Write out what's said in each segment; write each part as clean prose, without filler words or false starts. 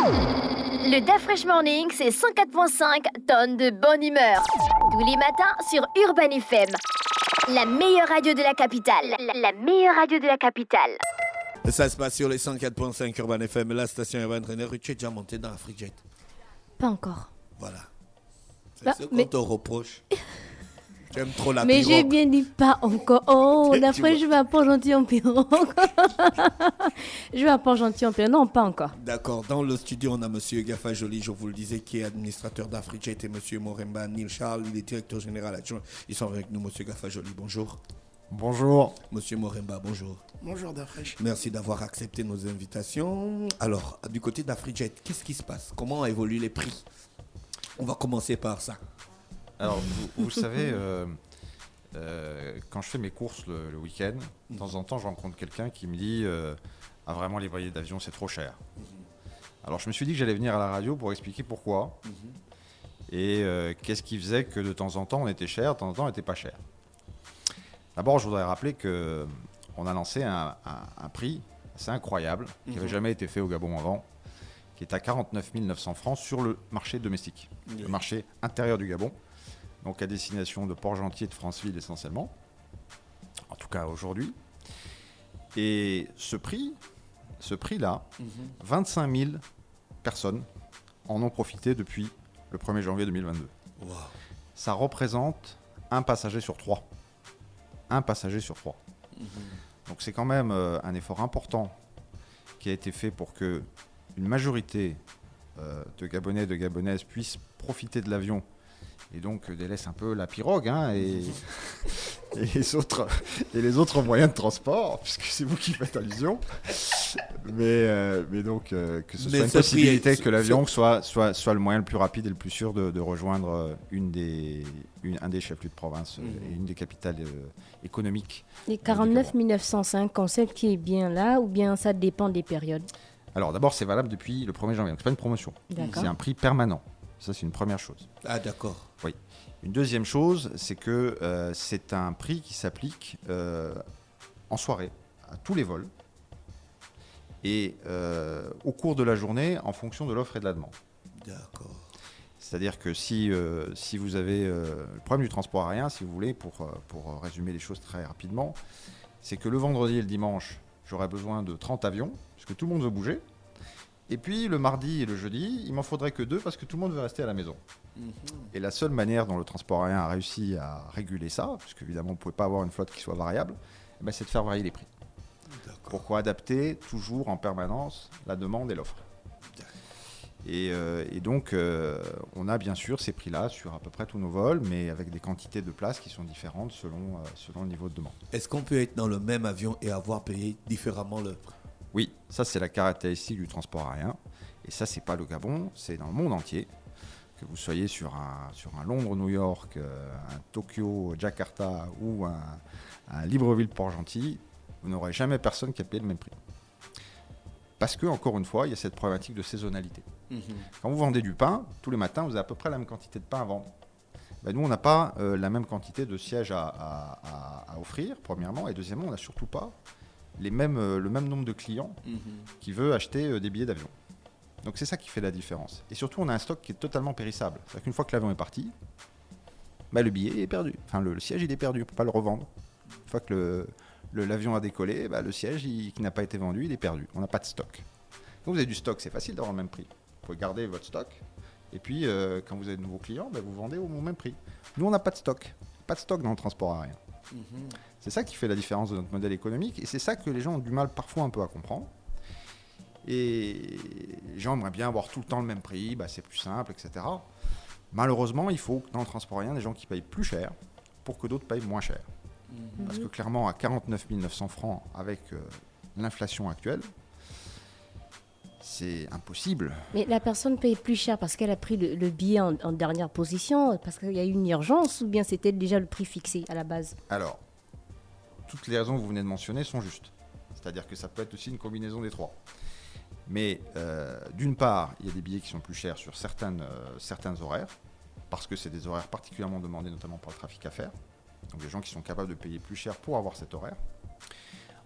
Le DAF Fresh Morning, c'est 104.5 tonnes de bonne humeur. Tous les matins sur Urban FM. La meilleure radio de la capitale. La meilleure radio de la capitale. Ça se passe sur les 104.5 Urban FM, la station Urban Trainer. Tu es déjà monté dans la Frigette? Pas encore. Voilà. C'est ce qu'on te reproche. Tu aimes trop la Mais pirogue. j'ai bien dit pas encore. Oh, d'après, je vais à Port-Gentil en pirogue. Je vais à Port-Gentil en pirogue. Non, pas encore. D'accord. Dans le studio, on a Monsieur Gafa Joly, je vous le disais, qui est administrateur d'Afrijet, et Monsieur Moremba Neil Charles, il est directeur général adjoint. Ils sont avec nous, Monsieur Gafa Joly. Bonjour. Bonjour. Monsieur Moremba, bonjour. Bonjour Dafresh. Merci d'avoir accepté nos invitations. Alors, du côté d'Afrijet, qu'est-ce qui se passe? Comment évoluent les prix? On va commencer par ça. Alors, vous savez, quand je fais mes courses le week-end, de temps en temps, je rencontre quelqu'un qui me dit ah, vraiment, les billets d'avion, c'est trop cher. Alors, je me suis dit que j'allais venir à la radio pour expliquer pourquoi. Et qu'est-ce qui faisait que de temps en temps, on était cher, de temps en temps, on n'était pas cher. D'abord, je voudrais rappeler qu'on a lancé un prix assez incroyable, qui n'avait jamais été fait au Gabon avant, qui est à 49 900 francs sur le marché domestique, le marché intérieur du Gabon, donc à destination de Port-Gentil et de Franceville essentiellement, en tout cas aujourd'hui. Et ce prix-là, 25 000 personnes en ont profité depuis le 1er janvier 2022. Wow. Ça représente un passager sur 3. Un passager sur 3. Donc c'est quand même un effort important qui a été fait pour que une majorité de Gabonais et de Gabonaises puissent profiter de l'avion et donc délaissent un peu la pirogue et les autres moyens de transport, puisque c'est vous qui faites allusion. Mais donc que ce soit une possibilité que l'avion soit le moyen le plus rapide et le plus sûr de rejoindre un des chefs-lieux de province et une des capitales économiques. Les 49 905 concepts qui est bien là, ou bien ça dépend des périodes? Alors d'abord, c'est valable depuis le 1er janvier, donc c'est pas une promotion. D'accord. C'est un prix permanent. Ça, c'est une première chose. Ah, d'accord. Oui. Une deuxième chose, c'est que c'est un prix qui s'applique en soirée à tous les vols et au cours de la journée en fonction de l'offre et de la demande. D'accord. C'est-à-dire que si vous avez le problème du transport aérien, si vous voulez, pour résumer les choses très rapidement, c'est que le vendredi et le dimanche, j'aurai besoin de 30 avions, parce que tout le monde veut bouger. Et puis le mardi et le jeudi, il m'en faudrait que 2 parce que tout le monde veut rester à la maison. Et la seule manière dont le transport aérien a réussi à réguler ça, parce qu'évidemment on ne pouvait pas avoir une flotte qui soit variable, c'est de faire varier les prix. Pourquoi adapter toujours en permanence la demande et l'offre. Et donc on a bien sûr ces prix-là sur à peu près tous nos vols, mais avec des quantités de places qui sont différentes selon le niveau de demande. Est-ce qu'on peut être dans le même avion et avoir payé différemment le prix? Oui, ça c'est la caractéristique du transport aérien. Et ça, c'est pas le Gabon, c'est dans le monde entier. Que vous soyez sur un Londres-New York, un Tokyo-Jakarta ou un Libreville-Port-Gentil, vous n'aurez jamais personne qui a payé le même prix. Parce que, encore une fois, il y a cette problématique de saisonnalité. Quand vous vendez du pain, tous les matins, vous avez à peu près la même quantité de pain à vendre. Nous, on n'a pas la même quantité de sièges à offrir, premièrement. Et deuxièmement, on n'a surtout pas le même nombre de clients qui veulent acheter des billets d'avion. Donc c'est ça qui fait la différence. Et surtout, on a un stock qui est totalement périssable. C'est-à-dire qu'une fois que l'avion est parti, le billet est perdu. Enfin, le siège, il est perdu. On ne peut pas le revendre. Une fois que l'avion a décollé, le siège qui n'a pas été vendu, il est perdu. On n'a pas de stock. Quand vous avez du stock, c'est facile d'avoir le même prix. Vous pouvez garder votre stock. Et puis, quand vous avez de nouveaux clients, vous vendez au même prix. Nous, on n'a pas de stock. Pas de stock dans le transport aérien. C'est ça qui fait la différence de notre modèle économique et c'est ça que les gens ont du mal parfois un peu à comprendre. Et les gens aimeraient bien avoir tout le temps le même prix, c'est plus simple, etc. Malheureusement, il faut dans le transport aérien des gens qui payent plus cher pour que d'autres payent moins cher. Parce que clairement, à 49 900 francs avec l'inflation actuelle, c'est impossible. Mais la personne paye plus cher parce qu'elle a pris le billet en dernière position, parce qu'il y a eu une urgence, ou bien c'était déjà le prix fixé à la base? Alors, toutes les raisons que vous venez de mentionner sont justes. C'est-à-dire que ça peut être aussi une combinaison des trois. Mais d'une part, il y a des billets qui sont plus chers sur certains horaires, parce que c'est des horaires particulièrement demandés, notamment par le trafic à faire. Donc des gens qui sont capables de payer plus cher pour avoir cet horaire.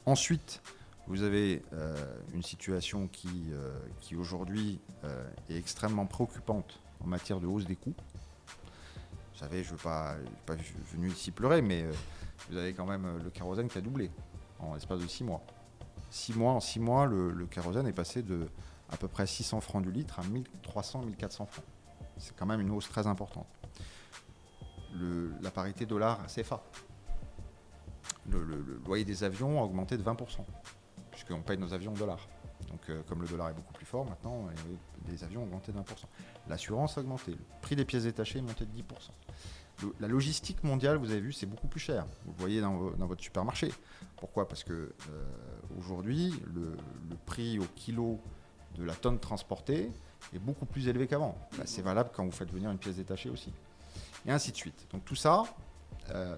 Ensuite, Vous avez une situation qui aujourd'hui est extrêmement préoccupante en matière de hausse des coûts. Vous savez, je ne suis pas venu ici pleurer, mais vous avez quand même le kérosène qui a doublé en l'espace de 6 mois. En 6 mois, le kérosène est passé de à peu près 600 francs du litre à 1300, 1400 francs. C'est quand même une hausse très importante. La parité dollar-CFA. Le loyer des avions a augmenté de 20%, puisqu'on paye nos avions en dollars. Donc, comme le dollar est beaucoup plus fort, maintenant, les avions ont augmenté de 20%. L'assurance a augmenté. Le prix des pièces détachées est monté de 10%. La logistique mondiale, vous avez vu, c'est beaucoup plus cher. Vous le voyez dans votre supermarché. Pourquoi ? Parce que aujourd'hui, le prix au kilo de la tonne transportée est beaucoup plus élevé qu'avant. C'est valable quand vous faites venir une pièce détachée aussi. Et ainsi de suite. Donc tout ça,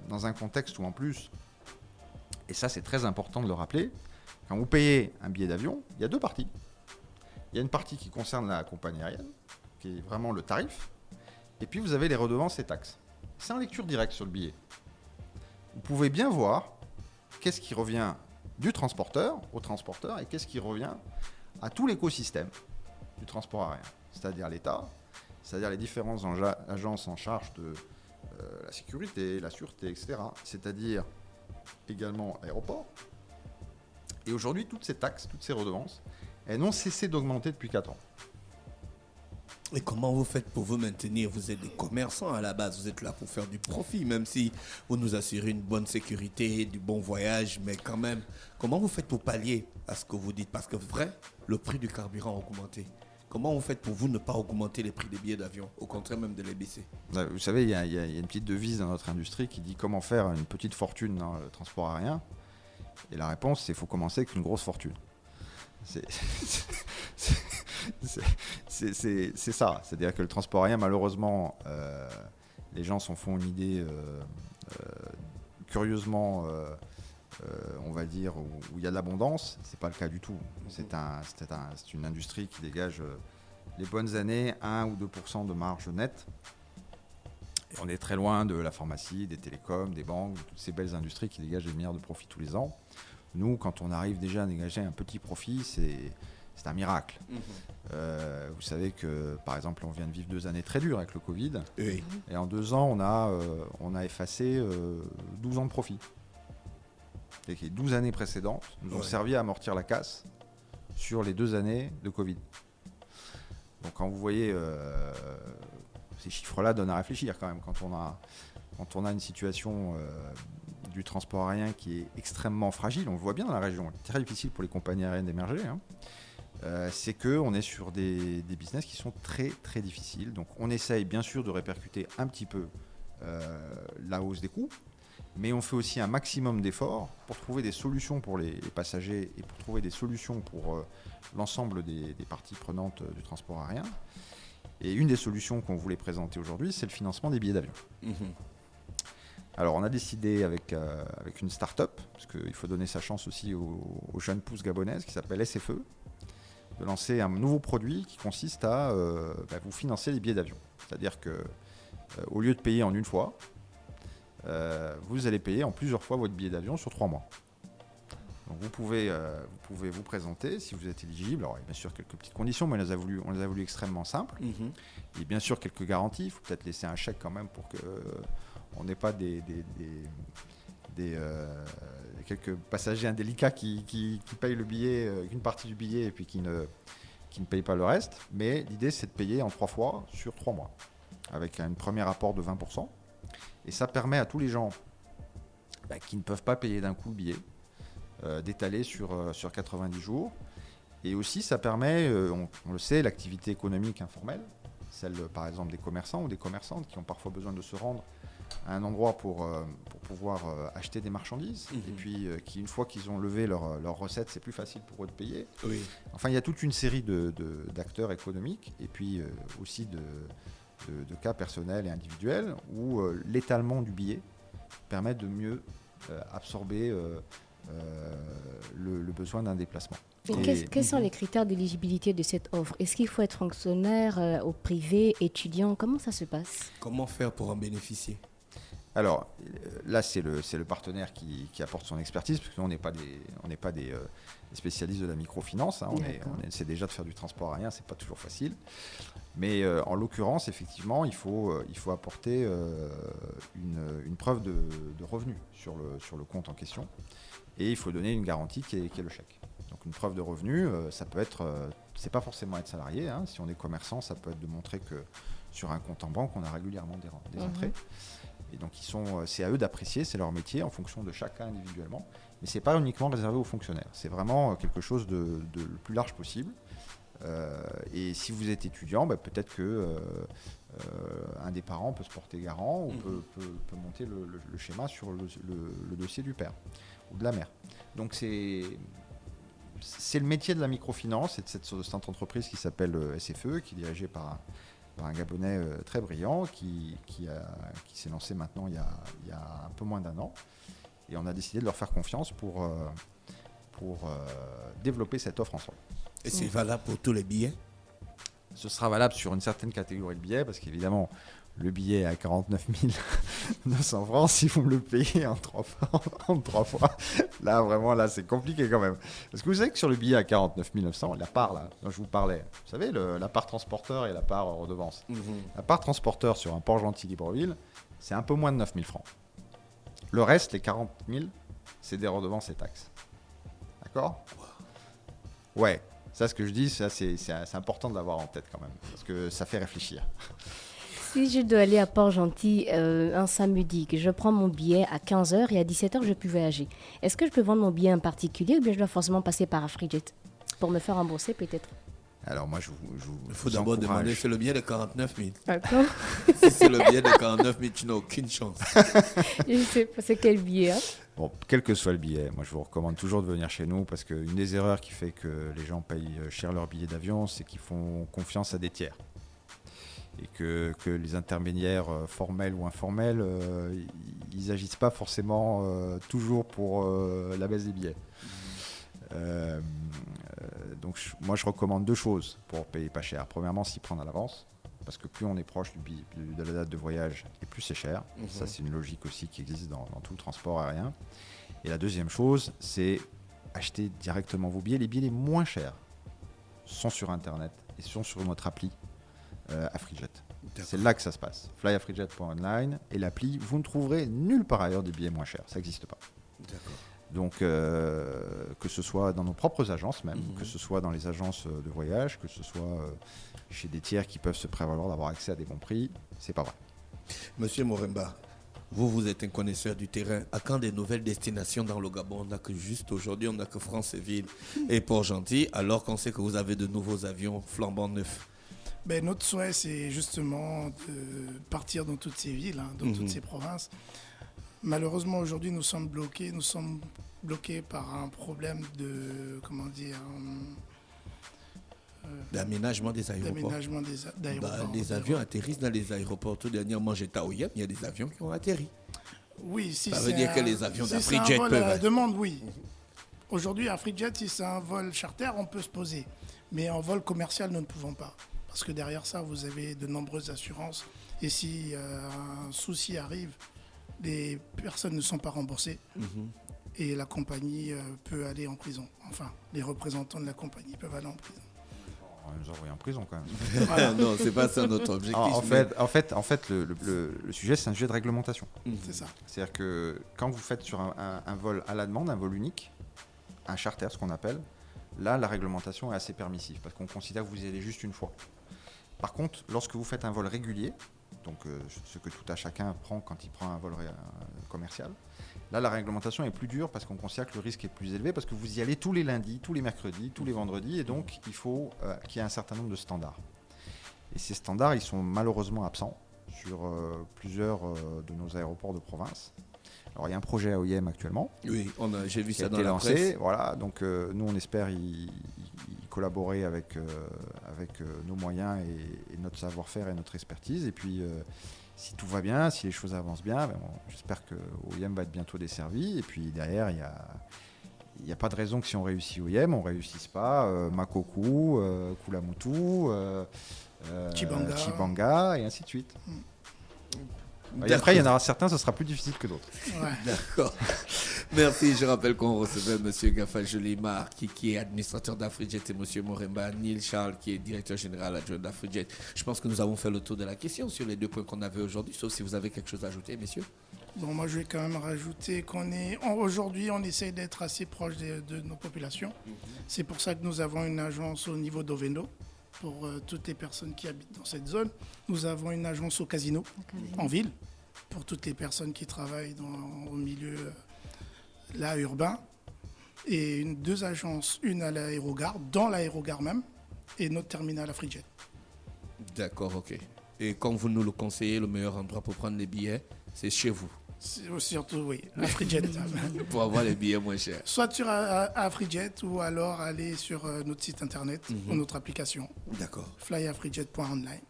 dans un contexte où en plus, et ça c'est très important de le rappeler, quand vous payez un billet d'avion, il y a deux parties. Il y a une partie qui concerne la compagnie aérienne, qui est vraiment le tarif, et puis vous avez les redevances et taxes. C'est en lecture directe sur le billet. Vous pouvez bien voir qu'est-ce qui revient du transporteur au transporteur et qu'est-ce qui revient à tout l'écosystème du transport aérien, c'est-à-dire l'État, c'est-à-dire les différentes agences en charge de la sécurité, la sûreté, etc., c'est-à-dire également l'aéroport. Et aujourd'hui, toutes ces taxes, toutes ces redevances, elles n'ont cessé d'augmenter depuis 4 ans. Et comment vous faites pour vous maintenir ? Vous êtes des commerçants à la base, vous êtes là pour faire du profit, même si vous nous assurez une bonne sécurité, du bon voyage, mais quand même, comment vous faites pour pallier à ce que vous dites ? Parce que vrai, le prix du carburant a augmenté. Comment vous faites pour vous ne pas augmenter les prix des billets d'avion, au contraire même de les baisser ? Vous savez, il y a une petite devise dans notre industrie qui dit comment faire une petite fortune dans le transport aérien. Et la réponse, c'est qu'il faut commencer avec une grosse fortune. C'est ça. C'est-à-dire que le transport aérien, malheureusement, les gens s'en font une idée curieusement, on va dire, où il y a de l'abondance. C'est pas le cas du tout. C'est une industrie qui dégage les bonnes années 1 ou 2% de marge nette. Et on est très loin de la pharmacie, des télécoms, des banques, de toutes ces belles industries qui dégagent des milliards de profits tous les ans. Nous, quand on arrive déjà à dégager un petit profit, c'est un miracle. Vous savez que, par exemple, on vient de vivre 2 années très dures avec le Covid. Oui. Et en 2 ans, on a effacé 12 ans de profit. Et les 12 années précédentes nous ont servi à amortir la casse sur les 2 années de Covid. Donc quand vous voyez, ces chiffres-là donnent à réfléchir quand même. Quand on a une situation du transport aérien qui est extrêmement fragile, on le voit bien dans la région, c'est très difficile pour les compagnies aériennes d'émerger, c'est qu'on est sur des business qui sont très très difficiles. Donc on essaye bien sûr de répercuter un petit peu la hausse des coûts, mais on fait aussi un maximum d'efforts pour trouver des solutions pour les passagers et pour trouver des solutions pour l'ensemble des parties prenantes du transport aérien. Et une des solutions qu'on voulait présenter aujourd'hui, c'est le financement des billets d'avion. Alors on a décidé avec une start-up, parce qu'il faut donner sa chance aussi aux jeunes pousses gabonaises qui s'appelle SFE, de lancer un nouveau produit qui consiste à vous financer les billets d'avion. C'est-à-dire que au lieu de payer en une fois, vous allez payer en plusieurs fois votre billet d'avion sur 3 mois. Donc vous pouvez vous présenter si vous êtes éligible. Alors il y a bien sûr quelques petites conditions, mais on les a voulu extrêmement simples. Et bien sûr quelques garanties. Il faut peut-être laisser un chèque quand même pour qu'on n'ait pas quelques passagers indélicats qui payent le billet, une partie du billet et puis qui ne payent pas le reste. Mais l'idée c'est de payer en 3 fois sur 3 mois avec un premier apport de 20%. Et ça permet à tous les gens qui ne peuvent pas payer d'un coup le billet d'étaler sur 90 jours. Et aussi, ça permet, on le sait, l'activité économique informelle, celle par exemple des commerçants ou des commerçantes qui ont parfois besoin de se rendre à un endroit pour pouvoir acheter des marchandises. Et puis, une fois qu'ils ont levé leurs recettes, c'est plus facile pour eux de payer. Oui. Enfin, il y a toute une série d'acteurs économiques et puis aussi de cas personnels et individuels où l'étalement du billet permet de mieux absorber le besoin d'un déplacement. Et quels sont les critères d'éligibilité de cette offre ? Est-ce qu'il faut être fonctionnaire au privé, étudiant ? Comment ça se passe ? Comment faire pour en bénéficier ? Alors là, c'est le partenaire qui apporte son expertise, parce que nous, on n'est pas des spécialistes de la microfinance. Hein. On essaie déjà de faire du transport aérien, c'est pas toujours facile. Mais en l'occurrence, effectivement, il faut apporter une preuve de revenu sur le compte en question, et il faut donner une garantie qui est le chèque. Donc une preuve de revenu, ça peut être, c'est pas forcément être salarié. Hein. Si on est commerçant, ça peut être de montrer que sur un compte en banque, on a régulièrement des entrées. Et donc c'est à eux d'apprécier, c'est leur métier en fonction de chacun individuellement. Mais c'est pas uniquement réservé aux fonctionnaires. C'est vraiment quelque chose de le plus large possible. Et si vous êtes étudiant, peut-être que un des parents peut se porter garant ou peut monter le schéma sur le dossier du père ou de la mère. Donc c'est le métier de la microfinance et de cette entreprise qui s'appelle SFE, qui est dirigée par un Gabonais très brillant qui s'est lancé maintenant il y a un peu moins d'un an. Et on a décidé de leur faire confiance pour développer cette offre ensemble. Et c'est valable pour tous les billets? Ce sera valable sur une certaine catégorie de billets, parce qu'évidemment, le billet à 49 900 francs, si vous me le payez en 3 fois, là, c'est compliqué quand même. Parce que vous savez que sur le billet à 49 900, la part là, dont je vous parlais, vous savez, la part transporteur et la part redevance. La part transporteur sur un Port-Gentil-Libreville, c'est un peu moins de 9 000 francs. Le reste, les 40 000, c'est des redevances et taxes. D'accord ? Ouais. Ça, ce que je dis, c'est important de l'avoir en tête quand même, parce que ça fait réfléchir. Si je dois aller à Port-Gentil un samedi, que je prends mon billet à 15h et à 17h, je peux voyager, est-ce que je peux vendre mon billet en particulier ou bien je dois forcément passer par Afrijet pour me faire rembourser peut-être? Alors moi, il faut d'abord demander, c'est le billet de 49 000. D'accord. Si c'est le billet de 49 000, tu n'as aucune chance. Je sais pas c'est quel billet. Hein? Bon, quel que soit le billet, moi je vous recommande toujours de venir chez nous, parce qu'une des erreurs qui fait que les gens payent cher leur billet d'avion, c'est qu'ils font confiance à des tiers. Et que les intermédiaires formels ou informels, ils n'agissent pas forcément toujours pour la baisse des billets. Donc moi je recommande 2 choses pour payer pas cher. Premièrement, s'y prendre à l'avance, parce que plus on est proche de la date de voyage et plus c'est cher. Ça, c'est une logique aussi qui existe dans tout le transport aérien. Et la deuxième chose, c'est acheter directement vos billets. Les billets les moins chers sont sur Internet et sont sur notre appli Afrijet. C'est là que ça se passe. flyafrijet.online, et l'appli, vous ne trouverez nulle part ailleurs des billets moins chers. Ça n'existe pas. D'accord. Donc, que ce soit dans nos propres agences même, que ce soit dans les agences de voyage, que ce soit chez des tiers qui peuvent se prévaloir d'avoir accès à des bons prix, c'est pas vrai. Monsieur Moremba, vous êtes un connaisseur du terrain. À quand des nouvelles destinations dans le Gabon? On n'a que juste aujourd'hui, on n'a que Franceville et Port-Gentil, alors qu'on sait que vous avez de nouveaux avions flambant neufs. Notre souhait, c'est justement de partir dans toutes ces villes, dans toutes ces provinces. Malheureusement, aujourd'hui, nous sommes bloqués par un problème de, d'aménagement des aéroports. Les avions atterrissent dans les aéroports. Tout dernièrement, j'étais à Oyem, il y a des avions qui ont atterri. Oui, si ça veut dire que les avions d'Afrijet peuvent... à la demande, oui. Aujourd'hui, Afrijet, si c'est un vol charter, on peut se poser. Mais en vol commercial, nous ne pouvons pas. Parce que derrière ça, vous avez de nombreuses assurances. Et si un souci arrive, les personnes ne sont pas remboursées et la compagnie peut aller en prison. Enfin, les représentants de la compagnie peuvent aller en prison. On va nous envoyer en prison quand même. Voilà. Non, c'est pas ça notre objectif. En fait, le sujet, c'est un sujet de réglementation. C'est ça. C'est-à-dire que quand vous faites sur un vol à la demande, un vol unique, un charter, ce qu'on appelle, là, la réglementation est assez permissive parce qu'on considère que vous y allez juste une fois. Par contre, lorsque vous faites un vol régulier, donc ce que tout à chacun prend quand il prend un vol commercial, là, la réglementation est plus dure parce qu'on considère que le risque est plus élevé parce que vous y allez tous les lundis, tous les mercredis, tous les vendredis, et donc il faut qu'il y ait un certain nombre de standards. Et ces standards, ils sont malheureusement absents sur plusieurs de nos aéroports de province. Alors, il y a un projet à OIM actuellement. Oui, j'ai vu ça dans la lancé, presse. Voilà, donc nous, on espère y collaborer avec nos moyens et notre savoir-faire et notre expertise. Et puis, si tout va bien, si les choses avancent bien, j'espère que OIM va être bientôt desservi. Et puis derrière, il n'y a pas de raison que si on réussit OIM, on ne réussisse pas Makoku, Kulamutu, Chibanga et ainsi de suite. Et après, il y en aura certains, ce sera plus difficile que d'autres. Ouais. D'accord. Merci. Je rappelle qu'on recevait M. Gaffal Jolimar, qui est administrateur d'Afrijet, et M. Moremba Neil Charles, qui est directeur général adjoint d'Afrijet. Je pense que nous avons fait le tour de la question sur les 2 points qu'on avait aujourd'hui, sauf si vous avez quelque chose à ajouter, messieurs. Bon, moi, je vais quand même rajouter aujourd'hui, on essaye d'être assez proche de nos populations. C'est pour ça que nous avons une agence au niveau d'Ovendo, pour toutes les personnes qui habitent dans cette zone. Nous avons une agence au casino, en ville, pour toutes les personnes qui travaillent au milieu là, urbain. Et 2 agences, une à l'aérogare, dans l'aérogare même, et notre terminal à Fridjet. D'accord, ok. Et comme vous nous le conseillez, le meilleur endroit pour prendre les billets, c'est chez vous. Surtout, oui, à Fridjet. Pour avoir les billets moins chers. Soit sur à Fridjet ou alors aller sur notre site internet ou notre application. D'accord. flyafridjet.online.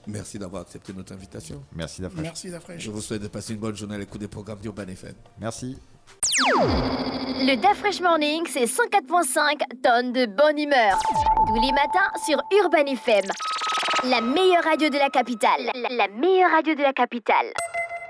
Merci d'avoir accepté notre invitation. Merci d'Afrique. Merci d'Afrique. Je vous souhaite de passer une bonne journée à l'écoute des programmes d'Urban FM. Merci. Le Dafresh Morning, c'est 104.5 tonnes de bonne humeur. Tous les matins sur Urban FM. La meilleure radio de la capitale. La meilleure radio de la capitale.